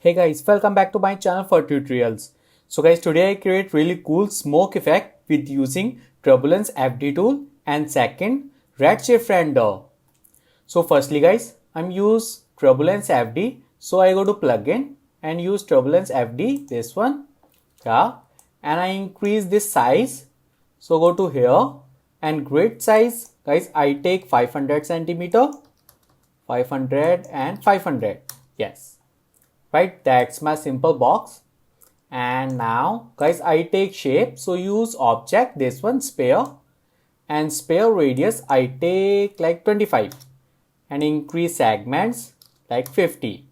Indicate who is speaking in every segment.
Speaker 1: Hey guys, welcome back to my channel for tutorials. So guys, today I create really cool smoke effect with using Turbulence FD tool and second Redshift render. So firstly guys, I'm use Turbulence FD. So I go to plugin and use Turbulence FD, this one. Yeah. And I increase this size. So go to here and grid size. Guys, I take 500 centimeter, 500 and 500. Yes. Right, that's my simple box. And now guys, I take shape, so use object, this one sphere, and sphere radius I take like 25 and increase segments like 50.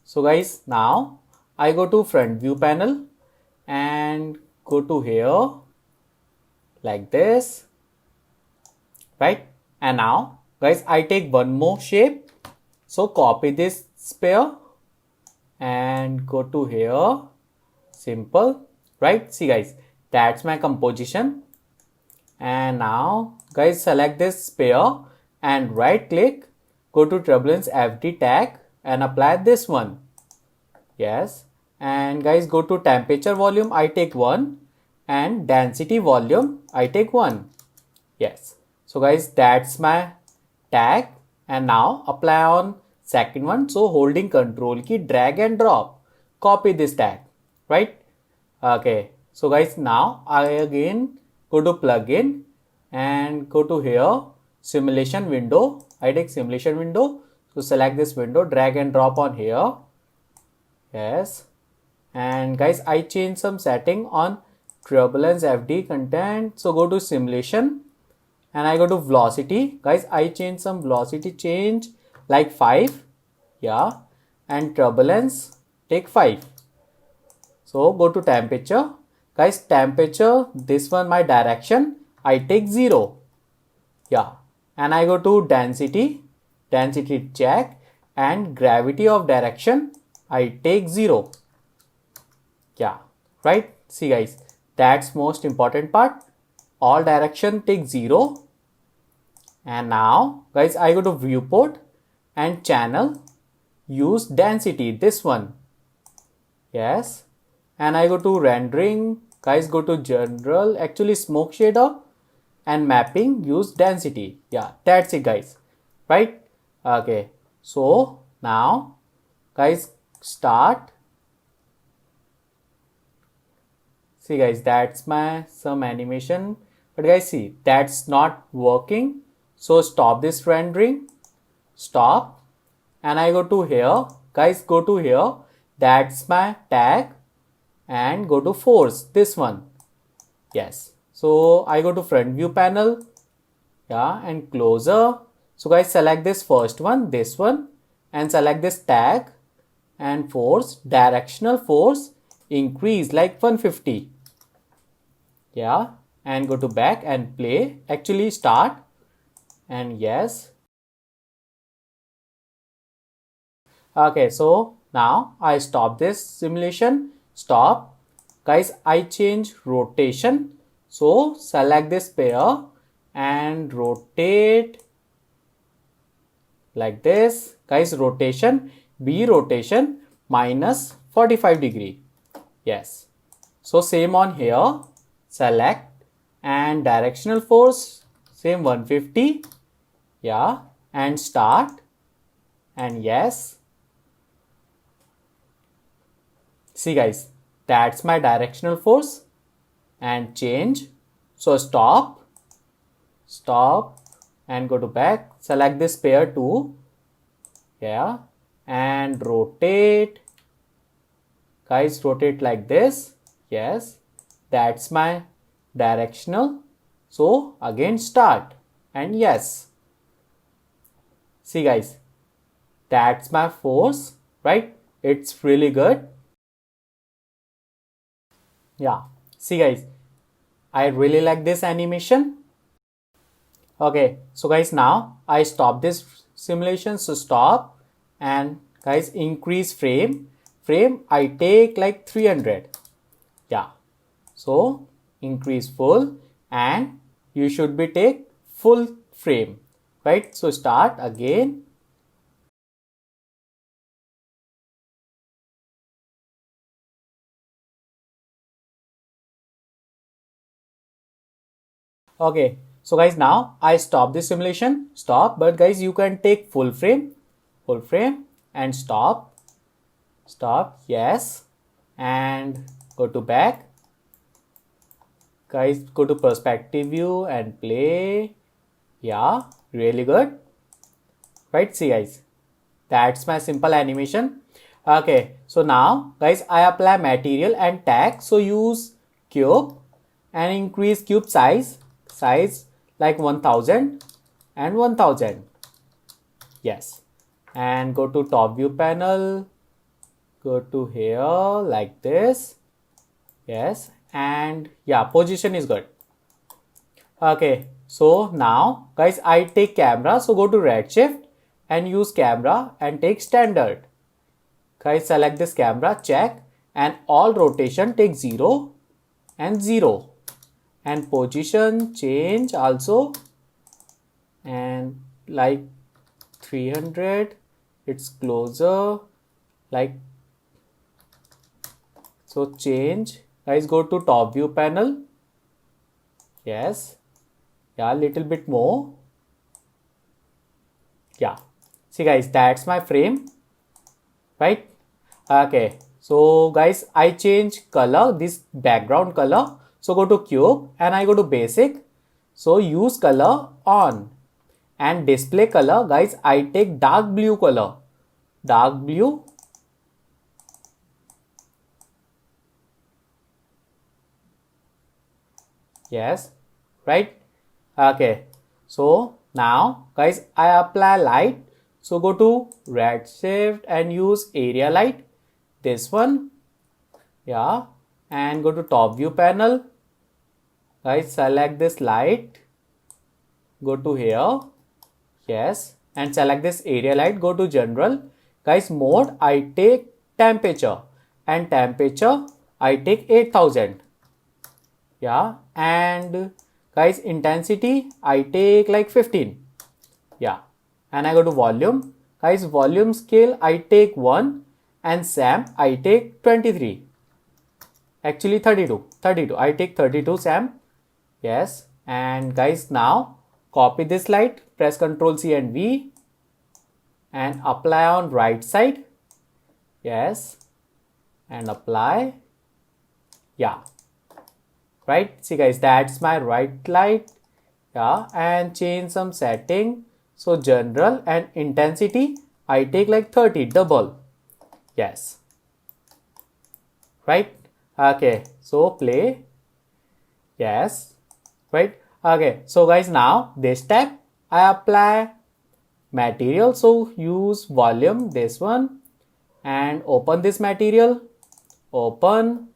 Speaker 1: So guys, now I go to front view panel and go to here like this, right? And now guys, I take one more shape, so copy this sphere and go to here, simple, right? See guys, that's my composition. And now guys, select this sphere and right click, go to Turbulence FD tag and apply this one. Yes. And guys, go to temperature volume, I take 1 and density volume I take 1. Yes. So guys, that's my tag. And now apply on second one. So holding control key, drag and drop, copy this tag, right? Okay. So guys, now I again go to plugin and go to here, simulation window. I take simulation window. So select this window, drag and drop on here. Yes. And guys, I change some setting on Turbulence FD content. So go to simulation and I go to velocity. Guys, I change some velocity change like 5. Yeah. And turbulence take 5. So go to temperature. Guys, temperature, this one my direction, I take 0. Yeah. And I go to density, density check, and gravity of direction, I take 0. Yeah. Right. See guys, that's most important part. All direction take 0. And now guys, I go to viewport and channel, use density, this one. Yes. And I go to rendering, guys, go to general, actually smoke shader, and mapping, use density. Yeah, that's it guys, right? Okay, so now guys, start. See guys, that's my some animation, but guys, see, that's not working. So stop this rendering, stop, and I go to here. Guys, go to here, that's my tag, and go to force, this one. Yes. So I go to front view panel, yeah, and closer. So guys, select this first one, this one, and select this tag and force, directional force, increase like 150. Yeah, and go to back and play, actually start, and yes. Okay, so now I stop this simulation, stop. Guys, I change rotation. So select this pair and rotate like this. Guys, rotation, B rotation minus 45 degree. Yes. So same on here, select and directional force, same 150. Yeah, and start, and yes. See guys, that's my directional force, and change. So stop, stop, and go to back, select this pair too. Yeah, and rotate. Guys, rotate like this. Yes, that's my directional. So again start, and yes. See guys, that's my force, right? It's really good. Yeah, see guys, I really like this animation. Okay, so guys, now I stop this simulation. So stop, and guys, increase frame I take like 300. Yeah, so increase full, and you should be take full frame, right? So start again. Okay, so guys, now I stop this simulation. Stop, but guys, you can take full frame, and stop, yes, and go to back. Guys, go to perspective view and play. Yeah, really good. Right, see guys, that's my simple animation. Okay, so now guys, I apply material and tag. So use cube and increase cube size like 1000 and 1000. Yes, and go to top view panel, go to here like this. Yes, and yeah, position is good. Okay, so now guys, I take camera. So go to redshift and use camera and take standard. Guys, select this camera, check, and all rotation take 0 and 0, and position change also, and like 300, it's closer, like so change. Guys, go to top view panel. Yes, yeah, little bit more. Yeah, see guys, that's my frame, right? Okay, so guys, I change color, this background color. So go to cube and I go to basic. So use color on, and display color, guys, I take dark blue color, dark blue. Yes, right? Okay, so now guys, I apply light. So go to redshift and use area light, this one. Yeah, and go to top view panel. Guys, select this light, go to here. Yes, and select this area light, go to general. Guys, mode I take temperature, and temperature I take 8000. Yeah, and guys, intensity I take like 15. Yeah, and I go to volume. Guys, volume scale I take 1, and SAM I take 23. Actually 32. I take 32 SAM. Yes, and guys, now copy this light, press Ctrl C and V, and apply on right side. Yes, and apply. Yeah, right. See guys, that's my right light. Yeah, and change some setting. So general and intensity I take like 30, double. Yes, right. Okay, so play. Yes, right. Okay, so guys, now this step I apply material. So use volume, this one, and open this material. Open.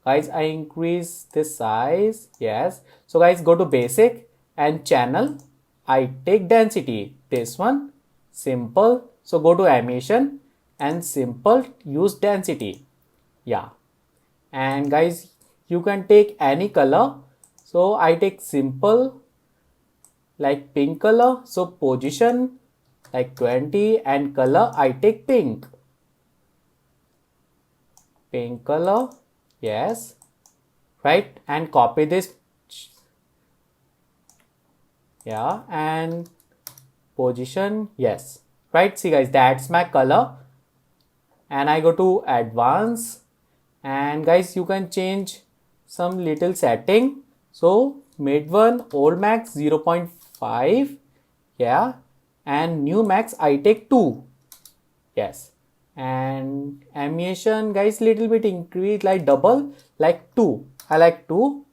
Speaker 1: Guys, I increase this size. Yes, so guys, go to basic and channel. I take density, this one, simple. So go to animation and simple, use density. Yeah, and guys, you can take any color. So I take simple like pink color. So position like 20, and color I take pink color. Yes, right, and copy this. Yeah, and position. Yes, right. See guys, that's my color, and I go to advanced, and guys, you can change some little setting. So mid one, old max 0.5. Yeah, and new max I take 2. Yes, and animation, guys, little bit increase like double, like 2. I like 2.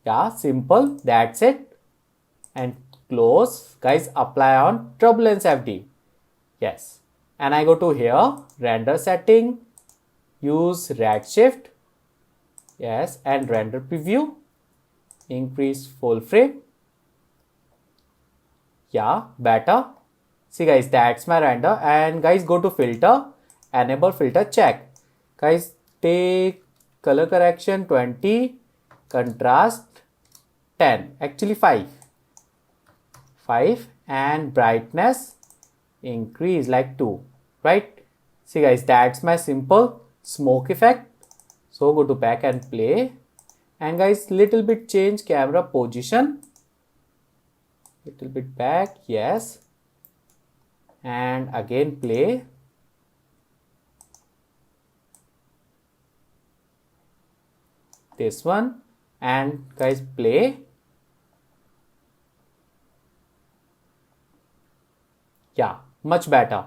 Speaker 1: Yeah, simple, that's it. And close, guys, apply on Turbulence FD. Yes, and I go to here, render setting, use Redshift, yes, and render preview, increase full frame. Yeah, better. See guys, that's my render. And guys, go to filter, enable filter check. Guys, take color correction 20, contrast 10, actually 5, and brightness increase like 2, right? See guys, that's my simple smoke effect. So go to back and play, and guys, little bit change camera position, little bit back, yes, and again play. This one, and guys, play. Yeah, much better.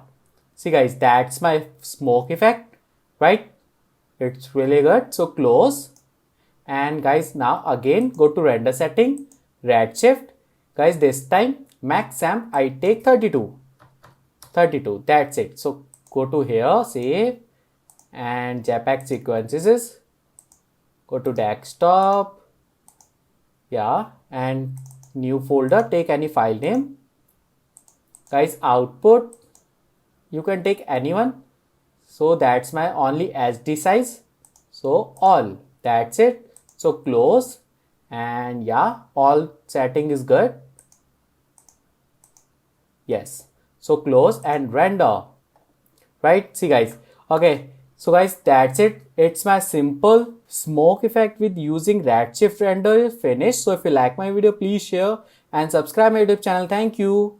Speaker 1: See guys, that's my smoke effect, right? It's really good. So close, and guys, now again go to render setting, Redshift. Guys, this time max amp I take 32, that's it. So go to here, save, and JPEG sequences, go to desktop, yeah, and new folder, take any file name. Guys, output, you can take anyone. So that's my only SD size. So all, that's it. So close, and yeah, all setting is good. Yes. So close and render. Right? See guys. Okay. So guys, that's it. It's my simple smoke effect with using Redshift render finished. So if you like my video, please share and subscribe my YouTube channel. Thank you.